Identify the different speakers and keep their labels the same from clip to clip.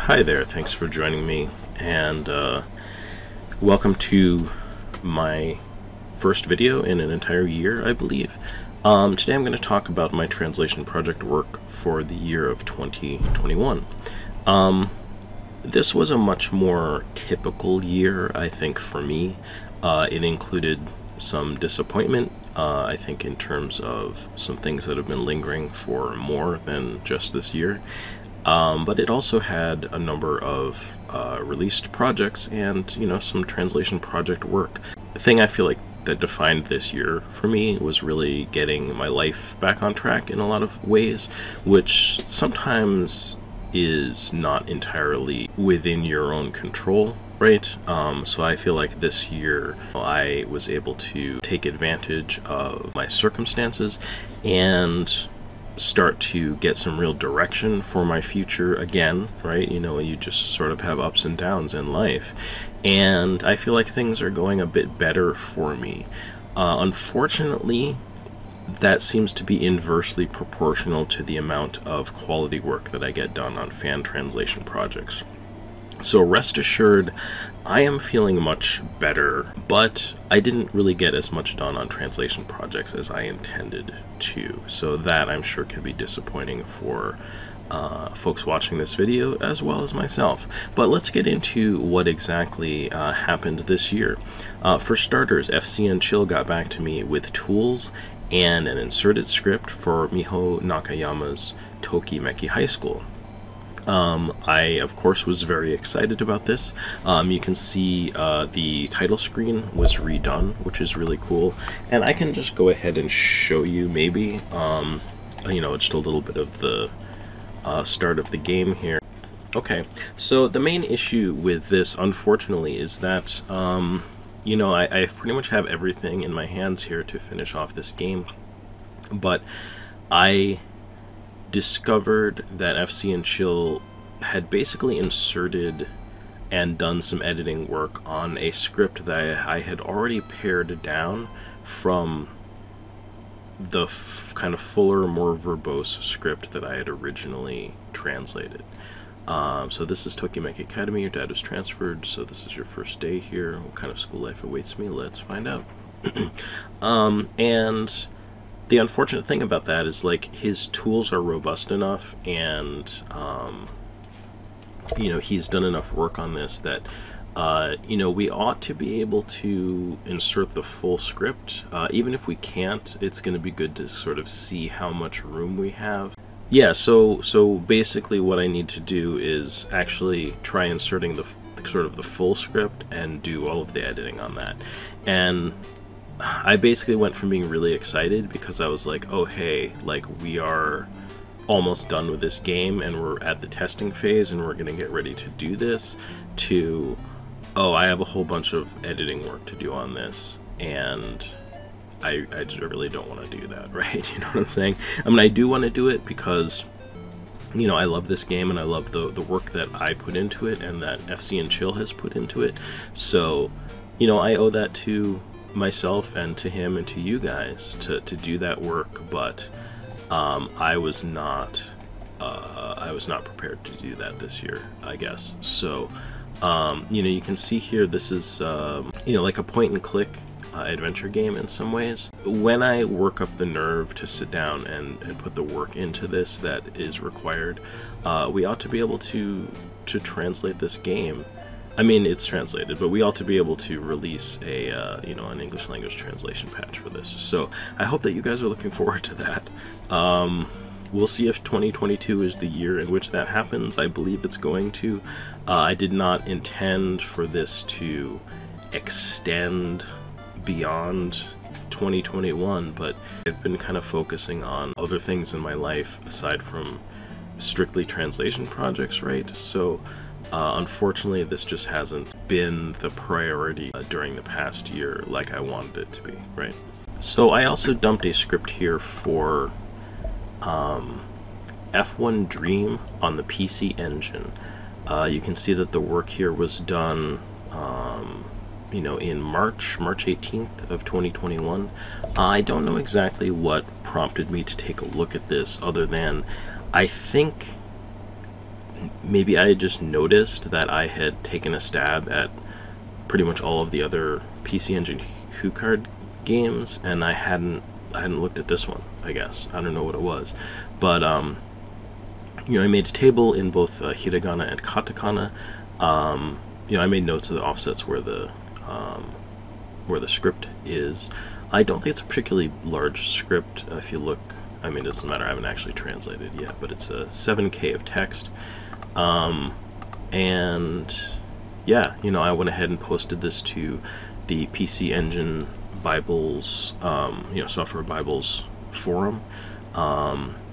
Speaker 1: Hi there, thanks for joining me, and welcome to my first video in an entire year, I believe. Today I'm going to talk about my translation project work for the year of 2021. This was a much more typical year, I think, for me. It included some disappointment, I think, in terms of some things that have been lingering for more than just this year. But it also had a number of released projects and, some translation project work. The thing I feel like that defined this year for me was really getting my life back on track in a lot of ways, which sometimes is not entirely within your own control, right? So I feel like this year I was able to take advantage of my circumstances and start to get some real direction for my future again, right? You just sort of have ups and downs in life, and I feel like things are going a bit better for me. Unfortunately, that seems to be inversely proportional to the amount of quality work that I get done on fan translation projects. So rest assured, I am feeling much better, but I didn't really get as much done on translation projects as I intended to. So that, I'm sure, can be disappointing for folks watching this video, as well as myself. But let's get into what exactly happened this year. For starters, FCN Chill got back to me with tools and an inserted script for Miho Nakayama's Tokimeki High School. I, of course, was very excited about this. You can see the title screen was redone, which is really cool. And I can just go ahead and show you, maybe, just a little bit of the start of the game here. Okay, so the main issue with this, unfortunately, is that, I pretty much have everything in my hands here to finish off this game. But I discovered that FCN Chill had basically inserted and done some editing work on a script that I had already pared down from the kind of fuller, more verbose script that I had originally translated. So this is Tokimeki Academy. Your dad was transferred, so this is your first day here. What kind of school life awaits me? Let's find out. And the unfortunate thing about that is, like, his tools are robust enough, and he's done enough work on this that we ought to be able to insert the full script. Even if we can't, it's going to be good to sort of see how much room we have. Yeah, so basically what I need to do is actually try inserting the full script and do all of the editing on that. And I basically went from being really excited because I was like, oh hey, like, we are almost done with this game and we're at the testing phase and we're gonna get ready to do this, to, oh, I have a whole bunch of editing work to do on this, and I just really don't want to do that, right? You know what I'm saying? I mean, I do want to do it because, I love this game and I love the work that I put into it and that FCN Chill has put into it. So, I owe that to myself and to him and to you guys to do that work, but I was not prepared to do that this year, I guess. So you can see here, this is like a point and click adventure game in some ways. When I work up the nerve to sit down and put the work into this that is required, we ought to be able to translate this game. I mean, it's translated, but we ought to be able to release a, an English language translation patch for this. So I hope that you guys are looking forward to that. We'll see if 2022 is the year in which that happens. I believe it's going to. I did not intend for this to extend beyond 2021, but I've been kind of focusing on other things in my life aside from strictly translation projects, right? So unfortunately, this just hasn't been the priority during the past year like I wanted it to be, right? So I also dumped a script here for F1 Dream on the PC Engine. You can see that the work here was done in March 18th of 2021. I don't know exactly what prompted me to take a look at this, other than I think maybe I had just noticed that I had taken a stab at pretty much all of the other PC Engine HuCard games, and I hadn't looked at this one, I guess. I don't know what it was. But, you know, I made a table in both hiragana and katakana. You know, I made notes of the offsets where the script is. I don't think it's a particularly large script. If you look, I mean, it doesn't matter, I haven't actually translated yet, but it's a 7K of text. And yeah, you know, I went ahead and posted this to the PC Engine Bibles, you know, Software Bibles forum.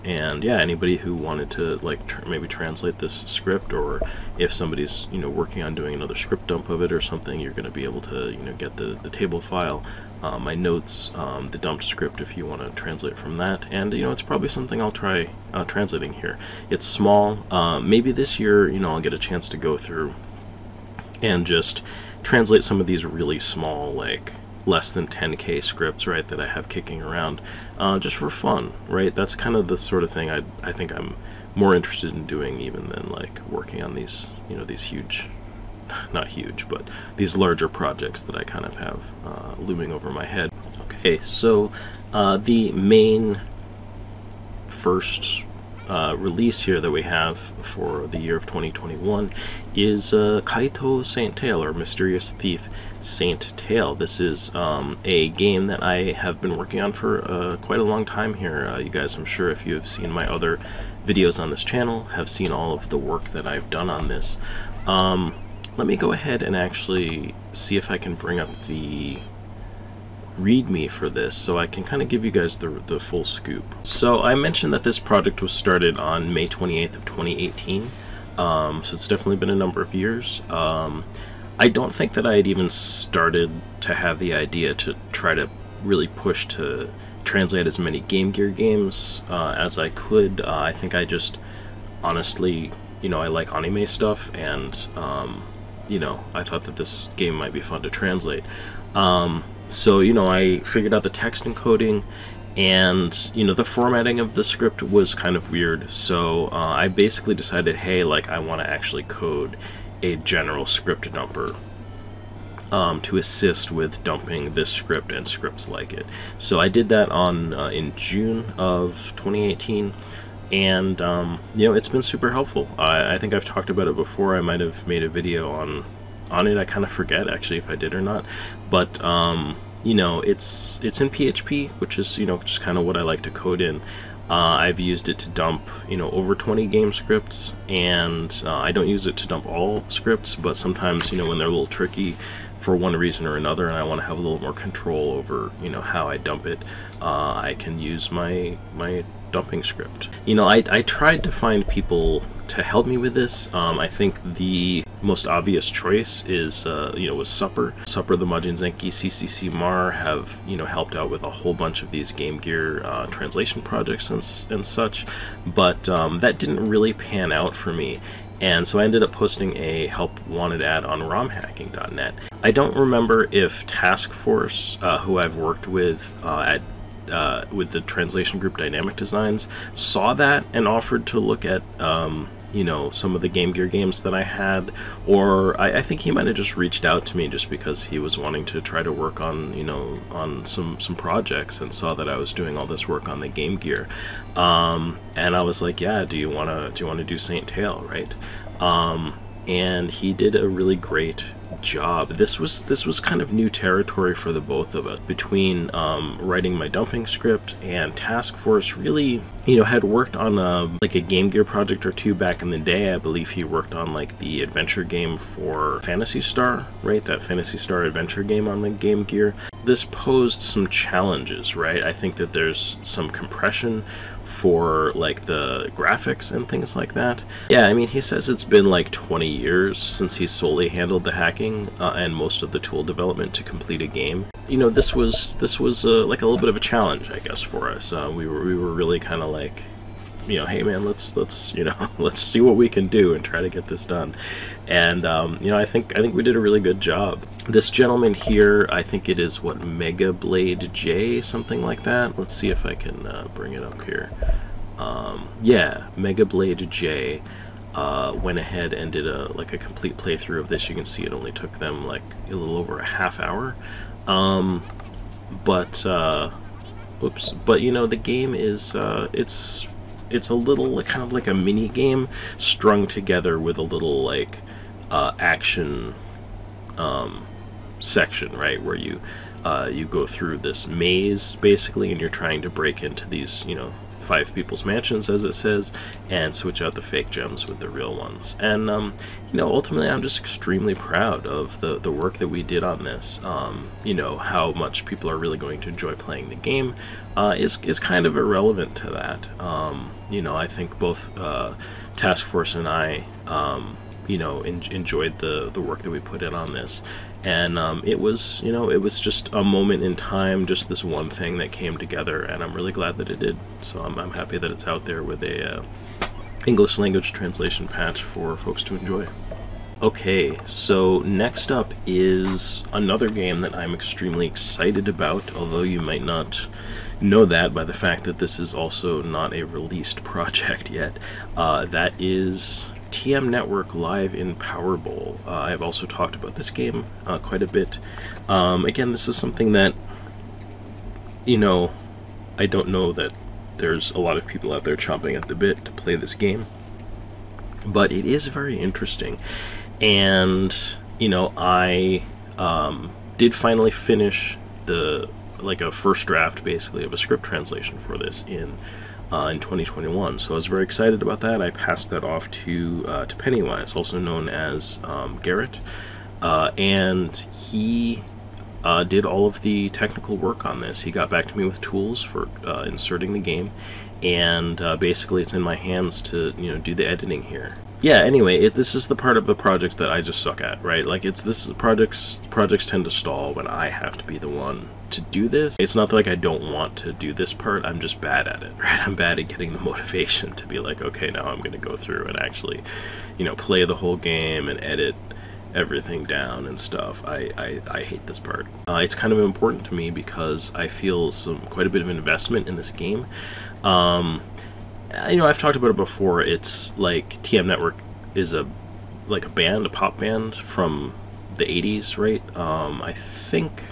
Speaker 1: And yeah, anybody who wanted to like maybe translate this script, or if somebody's, you know, working on doing another script dump of it or something, you're going to be able to, you know, get the table file, my notes, the dumped script if you want to translate from that. And you know, it's probably something I'll try translating here. It's small. Maybe this year, you know, I'll get a chance to go through and just translate some of these really small, like less than 10K scripts, right, that I have kicking around, just for fun, right? That's kind of the sort of thing I think I'm more interested in doing even than like working on these, you know, these huge, not huge, but these larger projects that I kind of have looming over my head. Okay, so the main first release here that we have for the year of 2021 is Kaito Saint Tail, or Mysterious Thief Saint Tail. This is a game that I have been working on for quite a long time here. You guys, I'm sure if you have seen my other videos on this channel, have seen all of the work that I've done on this. Let me go ahead and actually see if I can bring up the README for this, so I can kind of give you guys the full scoop. So I mentioned that this project was started on May 28th of 2018, so it's definitely been a number of years. I don't think that I had even started to have the idea to try to really push to translate as many Game Gear games as I could. I think I just honestly, you know, I like anime stuff, and you know, I thought that this game might be fun to translate. So, you know, I figured out the text encoding, and, you know, the formatting of the script was kind of weird, so I basically decided, hey, like, I want to actually code a general script dumper to assist with dumping this script and scripts like it. So I did that on in June of 2018, and, you know, it's been super helpful. I think I've talked about it before. I might have made a video on it. I kind of forget actually if I did or not, but you know, it's in PHP, which is, you know, just kind of what I like to code in. I've used it to dump, you know, over 20 game scripts, and I don't use it to dump all scripts, but sometimes, you know, when they're a little tricky for one reason or another, and I want to have a little more control over, you know, how I dump it, I can use my dumping script. You know, I tried to find people to help me with this. I think the most obvious choice is, you know, was Supper the Majin Zenki, CCC Mar have, you know, helped out with a whole bunch of these Game Gear translation projects and such, but that didn't really pan out for me. And so I ended up posting a help wanted ad on romhacking.net. I don't remember if Task Force, who I've worked with with the translation group Dynamic Designs, saw that and offered to look at you know, some of the Game Gear games that I had, or I think he might have just reached out to me just because he was wanting to try to work on, you know, on some projects, and saw that I was doing all this work on the Game Gear, and I was like, yeah, do you want to do Saint Tail, right? And he did a really great job. This was kind of new territory for the both of us. Between writing my dumping script, and Task Force really, you know, had worked on like a Game Gear project or two back in the day. I believe he worked on like the adventure game for Phantasy Star, right? That Phantasy Star adventure game on the Game Gear. This posed some challenges, right? I think that there's some compression for like the graphics and things like that. Yeah, I mean, he says it's been like 20 years since he solely handled the hacking and most of the tool development to complete a game. You know, this was like a little bit of a challenge, I guess, for us. We were really kind of like, you know, hey man, let's you know, let's see what we can do and try to get this done. And you know, I think we did a really good job. This gentleman here, I think it is what, Mega Blade J, something like that. Let's see if I can bring it up here. Yeah, Mega Blade J. went ahead and did a complete playthrough of this. You can see it only took them like a little over a half hour. But you know, the game is it's a little kind of like a mini game strung together with a little like action section, right, where you go through this maze basically, and you're trying to break into these, you know, 5 people's mansions, as it says, and switch out the fake gems with the real ones. And you know, ultimately I'm just extremely proud of the work that we did on this. You know, how much people are really going to enjoy playing the game is kind of irrelevant to that. You know, I think both Task Force and I you know, enjoyed the work that we put in on this. And it was, you know, it was just a moment in time, just this one thing that came together, and I'm really glad that it did. So I'm happy that it's out there with a English language translation patch for folks to enjoy. Okay, so next up is another game that I'm extremely excited about, although you might not know that by the fact that this is also not a released project yet. That is TM Network Live in Power Bowl. I've also talked about this game quite a bit. Again, this is something that, you know, I don't know that there's a lot of people out there chomping at the bit to play this game, but it is very interesting. And, you know, I did finally finish a first draft, basically, of a script translation for this in 2021, so I was very excited about that. I passed that off to Pennywise, also known as Garrett, and he did all of the technical work on this. He got back to me with tools for inserting the game, and basically it's in my hands to, you know, do the editing here. Yeah, anyway, this is the part of the project that I just suck at, right? Like, projects tend to stall when I have to be the one to do this. It's not like I don't want to do this part, I'm just bad at it, right? I'm bad at getting the motivation to be like, okay, now I'm going to go through and actually, you know, play the whole game and edit everything down and stuff. I hate this part. It's kind of important to me because I feel quite a bit of investment in this game. You know, I've talked about it before. It's like TM Network is a band, a pop band from the 80s, right? I think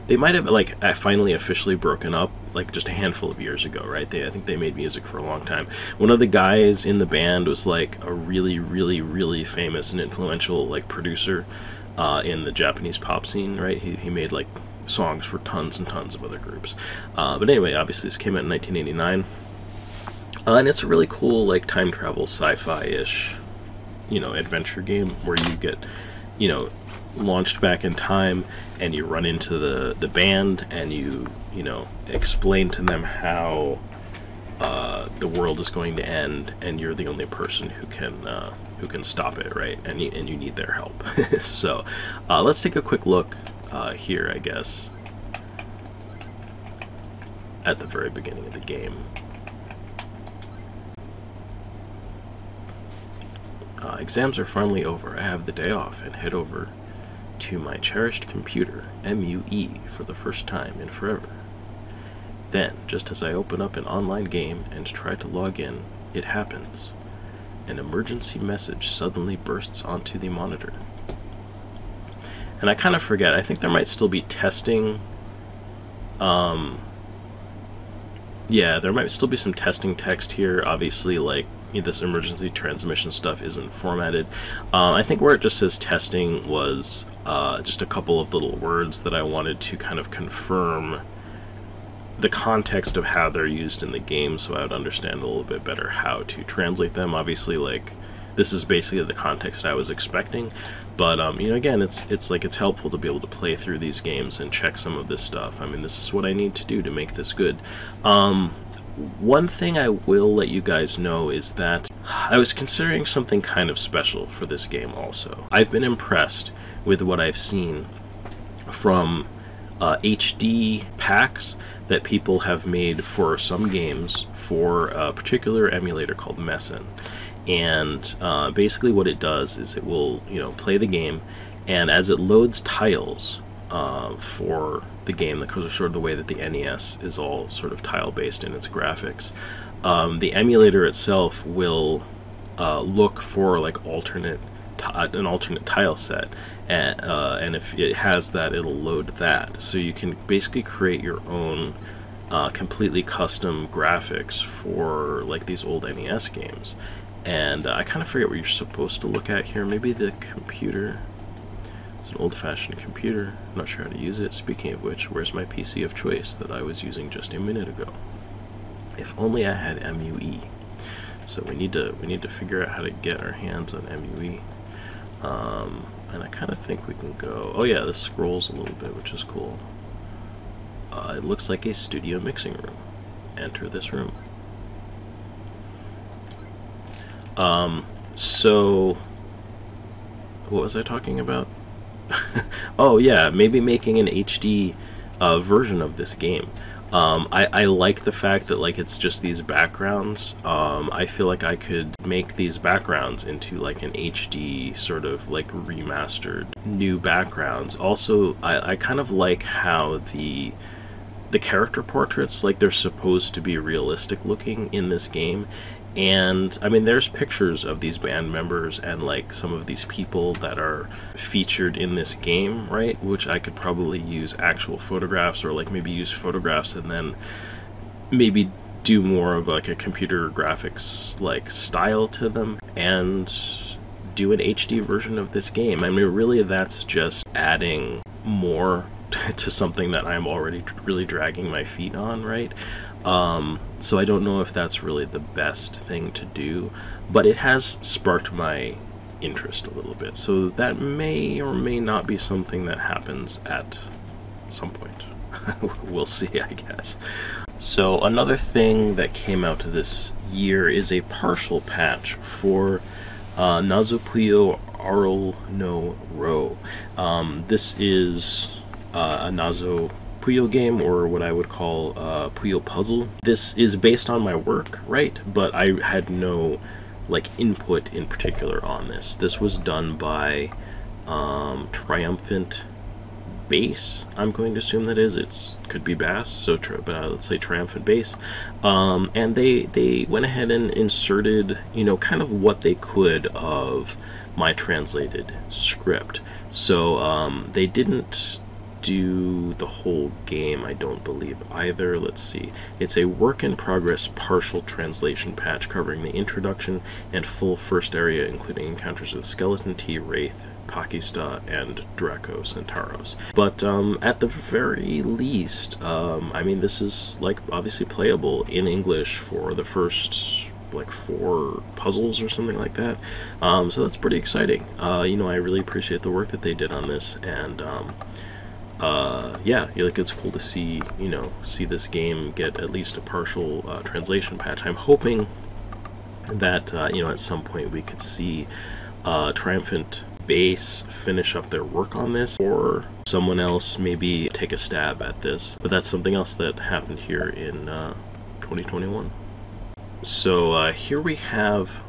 Speaker 1: they might have finally officially broken up like just a handful of years ago, right? I think they made music for a long time. One of the guys in the band was like a really, really, really famous and influential like producer in the Japanese pop scene, right? He made like songs for tons and tons of other groups. But anyway, obviously this came out in 1989. And it's a really cool, like, time travel sci-fi-ish, you know, adventure game where you get, you know, launched back in time and you run into the band and you know, explain to them how the world is going to end, and you're the only person who can stop it, right? And you need their help. So let's take a quick look here, I guess, at the very beginning of the game. Exams are finally over. I have the day off and head over to my cherished computer, MUE, for the first time in forever. Then, just as I open up an online game and try to log in, it happens. An emergency message suddenly bursts onto the monitor. And I kind of forget, I think there might still be testing. Yeah, there might still be some testing text here, obviously, like, this emergency transmission stuff isn't formatted. I think where it just says testing was just a couple of little words that I wanted to kind of confirm the context of how they're used in the game, so I would understand a little bit better how to translate them. Obviously, like, this is basically the context I was expecting, but you know, again, it's helpful to be able to play through these games and check some of this stuff. I mean, this is what I need to do to make this good. One thing I will let you guys know is that I was considering something kind of special for this game also. I've been impressed with what I've seen from HD packs that people have made for some games for a particular emulator called Messen. And basically what it does is it will, you know, play the game, and as it loads tiles for the game, that goes sort of the way that the NES is all sort of tile-based in its graphics, the emulator itself will look for like an alternate tile set, and if it has that, it'll load that. So you can basically create your own completely custom graphics for like these old NES games. And I kind of forget what you're supposed to look at here. Maybe the computer. It's an old-fashioned computer. I'm not sure how to use it. Speaking of which, where's my PC of choice that I was using just a minute ago? If only I had MUE. So we need to figure out how to get our hands on MUE. And I kind of think we can go. Oh yeah, this scrolls a little bit, which is cool. It looks like a studio mixing room. Enter this room. So what was I talking about? Oh yeah, maybe making an HD version of this game. I like the fact that like it's just these backgrounds. I feel like I could make these backgrounds into like an HD sort of like remastered new backgrounds. Also, I kind of like how the character portraits, like they're supposed to be realistic looking in this game. And I mean, there's pictures of these band members and like some of these people that are featured in this game, right? Which I could probably use actual photographs, or like maybe use photographs and then maybe do more of like a computer graphics like style to them and do an HD version of this game. I mean, really, that's just adding more to something that I'm already really dragging my feet on, right? So I don't know if that's really the best thing to do, but it has sparked my interest a little bit. So that may or may not be something that happens at some point. We'll see, I guess. So another thing that came out this year is a partial patch for Nazo Puyo Arl no Ro. This is a Nazo Puyo game, or what I would call Puyo Puzzle. This is based on my work, right? But I had no like input in particular on this. This was done by Triumphant Bass. I'm going to assume that is. It could be Bass, so let's say Triumphant Bass. And they went ahead and inserted, you know, kind of what they could of my translated script. So they didn't do the whole game, I don't believe either. Let's see. It's a work-in-progress partial translation patch covering the introduction and full first area, including encounters with Skeleton T, Wraith, Pakista, and Draco Centauros. But at the very least, I mean, this is like obviously playable in English for the first like 4 puzzles or something like that. So that's pretty exciting. You know, I really appreciate the work that they did on this, and yeah, like it's cool to see, you know, see this game get at least a partial translation patch. I'm hoping that you know, at some point we could see Triumphant Bass finish up their work on this, or someone else maybe take a stab at this. But that's something else that happened here in 2021. So here we have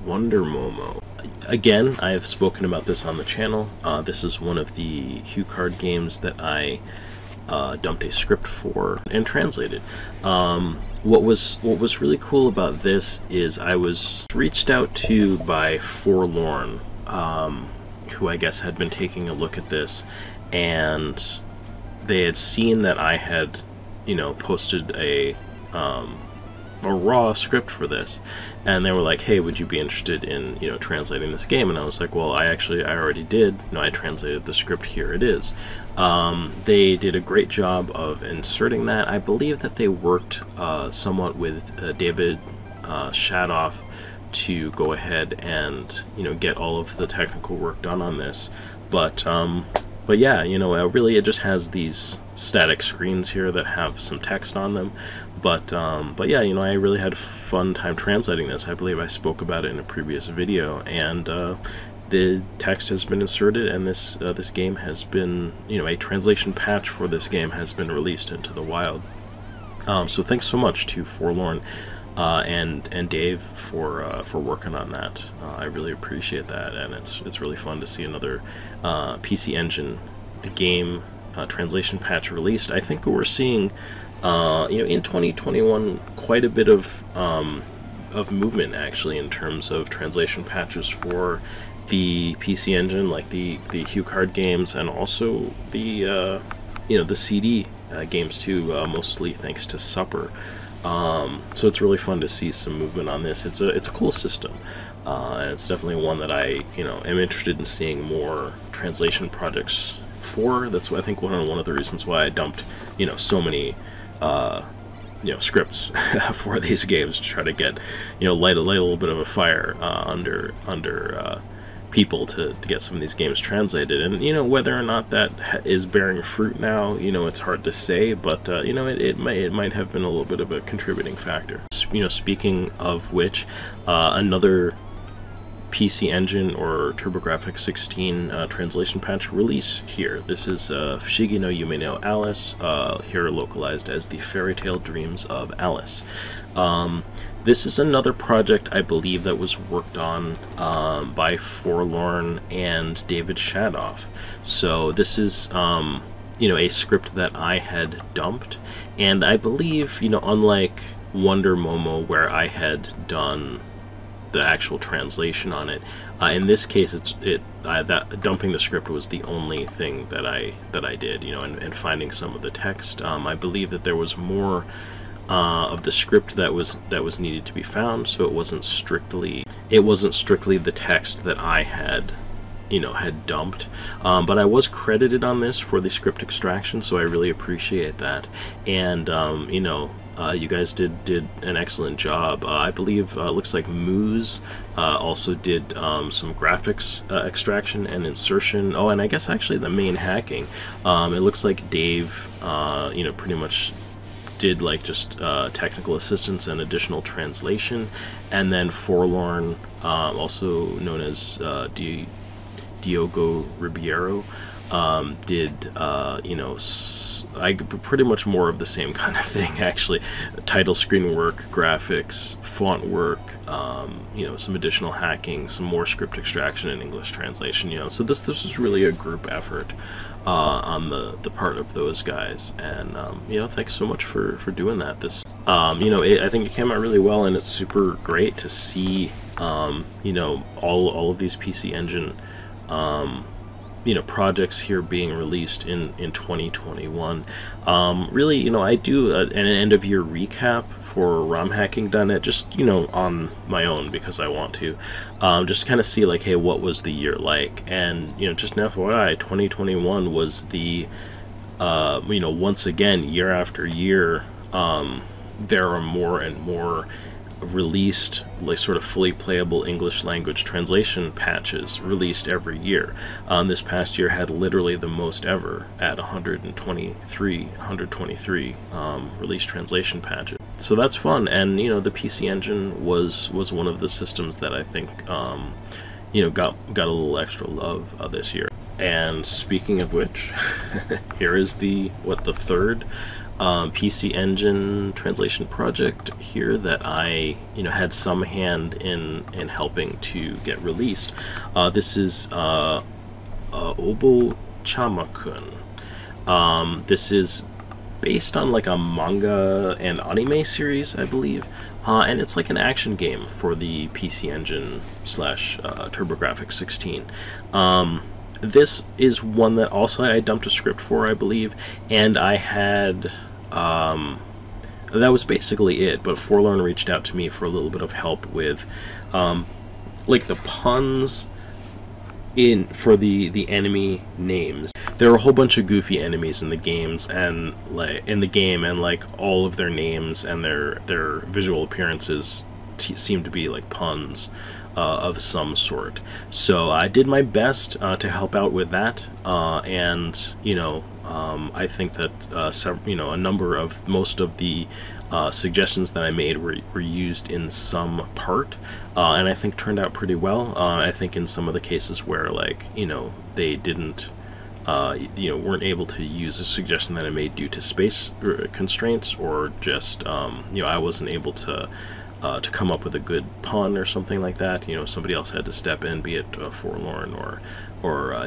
Speaker 1: Wonder Momo. Again, I have spoken about this on the channel. This is one of the HuCard games that I dumped a script for and translated. What was really cool about this is I was reached out to by Forlorn, who I guess had been taking a look at this, and they had seen that I had, you know, posted a raw script for this, and they were like, hey, would you be interested in, you know, translating this game? And I was like, well, I already did. You know, I translated the script, here it is. They did a great job of inserting that. I believe that they worked somewhat with David Shadoff to go ahead and, you know, get all of the technical work done on this. But yeah, you know, really it just has these static screens here that have some text on them. But yeah, you know, I really had a fun time translating this. I believe I spoke about it in a previous video, and the text has been inserted, and this this game has been, you know, a translation patch for this game has been released into the wild. So thanks so much to Forlorn and Dave for working on that. I really appreciate that, and it's really fun to see another PC Engine game translation patch released. I think we're seeing, you know, in 2021, quite a bit of of movement actually in terms of translation patches for the PC Engine, like the HuCard games, and also the the CD games too, mostly thanks to Supper. So it's really fun to see some movement on this. It's a cool system, and it's definitely one that I am interested in seeing more translation projects for. That's I think one of the reasons why I dumped so many scripts for these games, to try to get light a little bit of a fire under people to get some of these games translated. And whether or not that is bearing fruit now, it's hard to say, but it might have been a little bit of a contributing factor. Speaking of which, another PC Engine or TurboGrafx 16 translation patch release here. This is Fushigi no Yume no Alice, here localized as the Fairy Tale Dreams of Alice. This is another project, I believe, that was worked on by Forlorn and David Shadoff. So this is, a script that I had dumped, and I believe, unlike Wonder Momo, where I had done the actual translation on it, in this case, that dumping the script was the only thing that I did, and finding some of the text. I believe that there was more of the script that was needed to be found, so it wasn't strictly the text that I had dumped, but I was credited on this for the script extraction, so I really appreciate that. And you guys did an excellent job. I believe looks like Moose also did some graphics extraction and insertion. Oh, and I guess actually the main hacking. It looks like Dave pretty much did like just technical assistance and additional translation, and then Forlorn, also known as Diogo Ribeiro, did pretty much more of the same kind of thing actually. Title screen work, graphics, font work, some additional hacking, some more script extraction and English translation. So this was really a group effort on the part of those guys, and thanks so much for doing that. This I think it came out really well, and it's super great to see all of these PC Engine projects here being released in 2021. Really, I do an end-of-year recap for ROMHackingDoneT, just on my own because I want to, just kind of see like, hey, what was the year like? And just an FYI, 2021 was the once again, year after year, there are more and more released, like, sort of fully playable English language translation patches released every year. This past year had literally the most ever at 123 released translation patches. So that's fun, and the PC Engine was one of the systems that I think got a little extra love this year. And speaking of which, here is the third PC Engine translation project here that I had some hand in helping to get released. This is Obo Chama-kun. This is based on like a manga and anime series, I believe, and it's like an action game for the PC Engine / TurboGrafx 16. This is one that also I dumped a script for, I believe, and I had, that was basically it, but Forlorn reached out to me for a little bit of help with, like, the puns for the enemy names. There are a whole bunch of goofy enemies in the games, and like all of their names and their visual appearances seem to be like puns of some sort. So I did my best to help out with that, and I think that a number of most of the suggestions that I made were used in some part, and I think turned out pretty well. I think in some of the cases where, like, they didn't weren't able to use a suggestion that I made due to space constraints, or just I wasn't able to to come up with a good pun or something like that. You know, somebody else had to step in, be it Forlorn or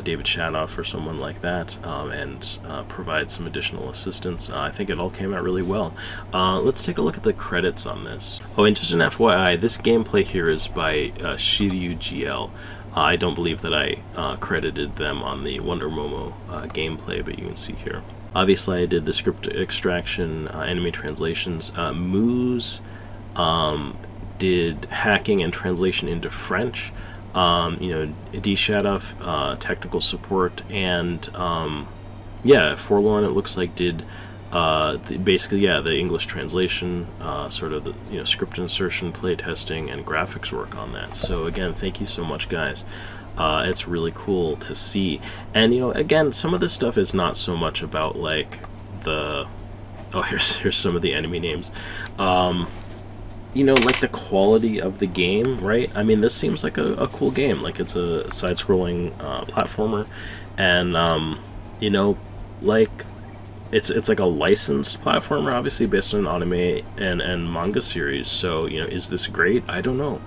Speaker 1: David Shadoff or someone like that, and provide some additional assistance. I think it all came out really well. Let's take a look at the credits on this. Oh, and just an FYI, this gameplay here is by Shiryu GL. I don't believe that I credited them on the Wonder Momo gameplay, but you can see here. Obviously, I did the script extraction, enemy translations. Moose did hacking and translation into French. You know, D Shadoff, technical support, and yeah, Forlorn, it looks like, did basically, yeah, the English translation, sort of the, you know, script insertion, play testing, and graphics work on that. So again, thank you so much, guys. It's really cool to see. And, you know, again, some of this stuff is not so much about, like, the... Oh, here's some of the enemy names. You know, like, the quality of the game, right? I mean, this seems like a cool game. Like, it's a side-scrolling platformer. And, you know, like... It's like a licensed platformer, obviously, based on an anime and manga series. So, you know, is this great? I don't know.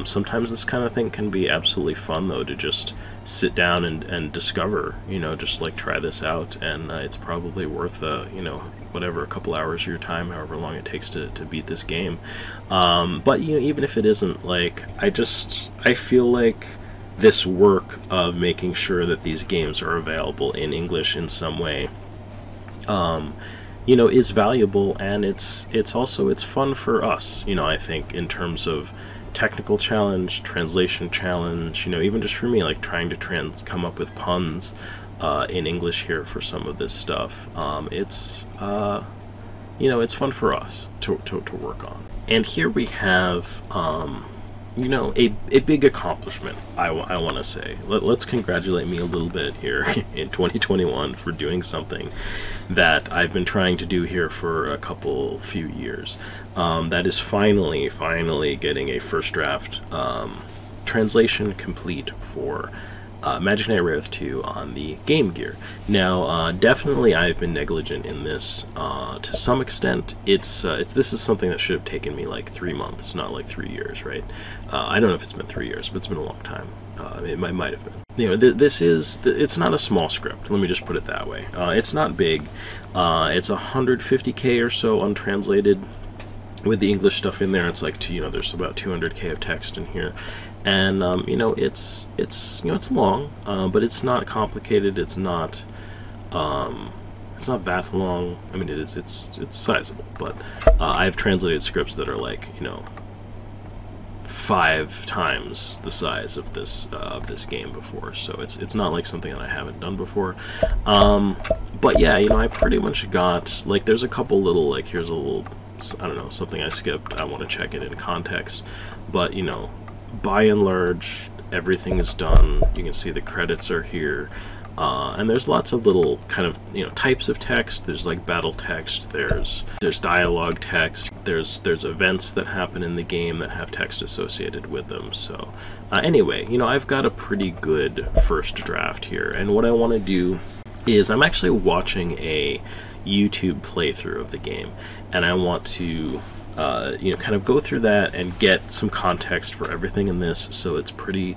Speaker 1: Sometimes this kind of thing can be absolutely fun, though, to just sit down and discover, you know, just, like, try this out. And it's probably worth, you know, whatever, a couple hours of your time, however long it takes to beat this game. But, you know, even if it isn't, like, I feel like this work of making sure that these games are available in English in some way, you know, is valuable, and it's also fun for us, you know, I think, in terms of technical challenge, translation challenge, you know, even just for me, like, trying to come up with puns in English here for some of this stuff. It's you know, it's fun for us to work on. And here we have you know, a big accomplishment, I want to say. Let's congratulate me a little bit here in 2021 for doing something that I've been trying to do here for a few years. That is finally getting a first draft translation complete for Magic Knight Rayearth 2 on the Game Gear. Now, definitely I've been negligent in this to some extent. This is something that should have taken me like 3 months, not like 3 years, right? I don't know if it's been 3 years, but it's been a long time. It might have been. You know, it's not a small script. Let me just put it that way. It's not big. It's 150K or so untranslated. With the English stuff in there, it's like, you know, there's about 200K of text in here. And you know, it's long, but it's not complicated. It's not that long. I mean, it's sizable. But I've translated scripts that are like, you know, 5 times the size of this game before. So it's not like something that I haven't done before. But yeah, you know, I pretty much got, like, there's a couple little, like, here's a little, I don't know, something I skipped. I want to check it in context. But, you know, by and large, everything is done. You can see the credits are here, and there's lots of little kind of, you know, types of text. There's like battle text, there's dialogue text, there's events that happen in the game that have text associated with them. So anyway, you know, I've got a pretty good first draft here, and what I want to do is I'm actually watching a YouTube playthrough of the game, and I want to you know, kind of go through that and get some context for everything in this, so it's pretty,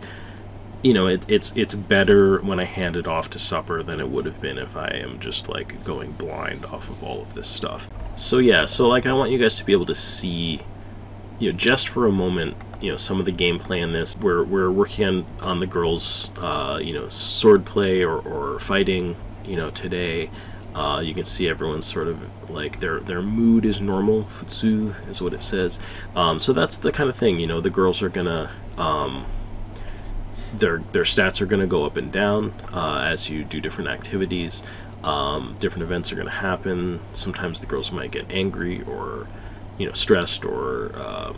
Speaker 1: you know, it's better when I hand it off to Supper than it would have been if I am just, like, going blind off of all of this stuff. So yeah, so, like, I want you guys to be able to see, you know, just for a moment, you know, some of the gameplay in this. We're working on the girls', you know, swordplay or fighting, you know, today. You can see everyone's sort of, like, their mood is normal. Futsu is what it says. So that's the kind of thing, you know, the girls are gonna, their stats are gonna go up and down as you do different activities. Different events are gonna happen. Sometimes the girls might get angry or, you know, stressed or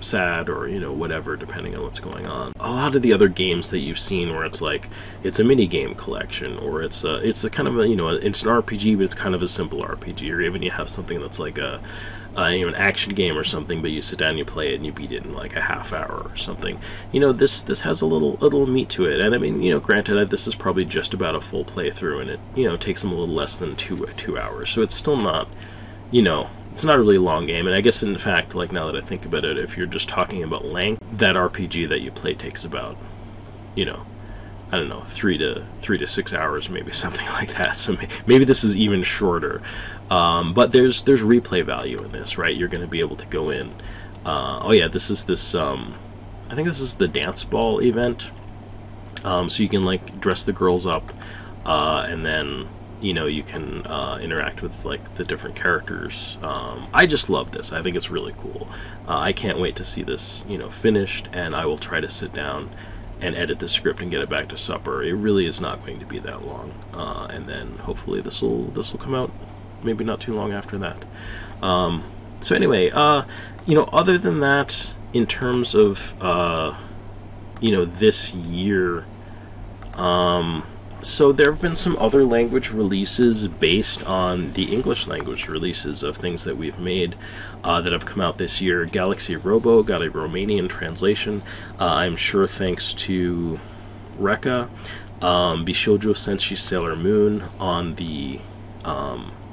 Speaker 1: sad or, you know, whatever, depending on what's going on. A lot of the other games that you've seen where it's like, it's a mini game collection, or it's a kind of a, you know, it's an RPG, but it's kind of a simple RPG, or even you have something that's like you know, an action game or something, but you sit down, you play it, and you beat it in like a half hour or something. You know, this has a little meat to it, and I mean, you know, granted, this is probably just about a full playthrough, and it, you know, takes them a little less than two hours, so it's still not, you know, it's not a really long game, and I guess in fact, like now that I think about it, if you're just talking about length, that RPG that you play takes about, you know, I don't know, 3 to 6 hours, maybe something like that. So maybe this is even shorter. But there's replay value in this, right? You're going to be able to go in. Oh yeah, this is this. I think this is the dance ball event. So you can like dress the girls up, and then you know you can interact with like the different characters. I just love this. I think it's really cool. I can't wait to see this, you know, finished, and I will try to sit down and edit the script and get it back to supper. It really is not going to be that long, and then hopefully this will come out maybe not too long after that. So anyway, you know, other than that, in terms of you know, this year, so there have been some other language releases based on the English language releases of things that we've made that have come out this year. Galaxy Robo got a Romanian translation, I'm sure thanks to Rekka. Bishoujo Senshi Sailor Moon on the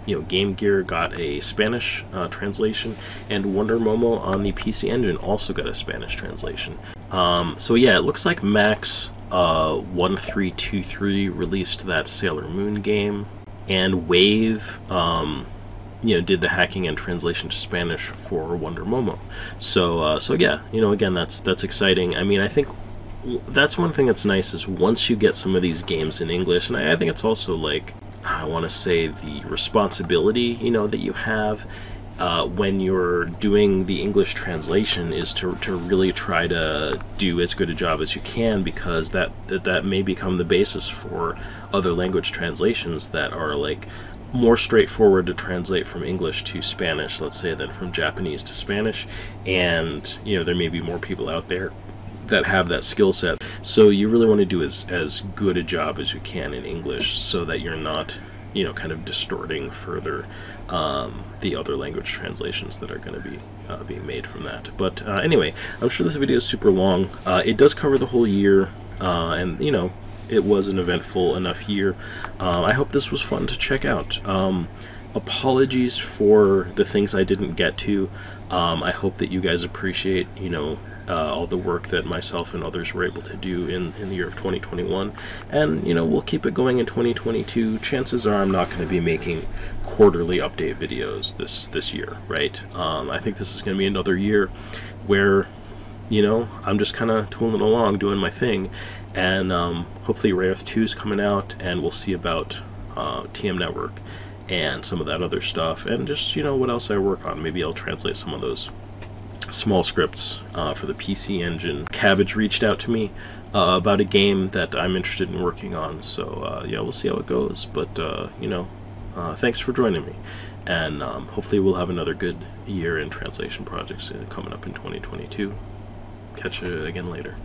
Speaker 1: you know, Game Gear got a Spanish translation, and Wonder Momo on the PC Engine also got a Spanish translation. So yeah, it looks like Max 1323 released that Sailor Moon game, and Wave you know, did the hacking and translation to Spanish for Wonder Momo. So so yeah, you know, again, that's exciting. I mean, I think that's one thing that's nice is once you get some of these games in English, and I think it's also like, I want to say, the responsibility, you know, that you have when you're doing the English translation is to really try to do as good a job as you can, because that may become the basis for other language translations that are like more straightforward to translate from English to Spanish, let's say, than from Japanese to Spanish. And you know, there may be more people out there that have that skill set, so you really want to do as good a job as you can in English, so that you're not, you know, kind of distorting further the other language translations that are going to be being made from that. But anyway, I'm sure this video is super long. It does cover the whole year, and you know, it was an eventful enough year. I hope this was fun to check out. Apologies for the things I didn't get to. I hope that you guys appreciate, you know, all the work that myself and others were able to do in the year of 2021, and you know, we'll keep it going in 2022. Chances are I'm not going to be making quarterly update videos this year, right? I think this is going to be another year where, you know, I'm just kind of tooling along, doing my thing, and hopefully Wraith 2 is coming out, and we'll see about TM Network and some of that other stuff, and just, you know, what else I work on. Maybe I'll translate some of those small scripts for the PC Engine. Cabbage reached out to me about a game that I'm interested in working on, so yeah, we'll see how it goes. But you know, thanks for joining me, and hopefully we'll have another good year in translation projects coming up in 2022. Catch you again later.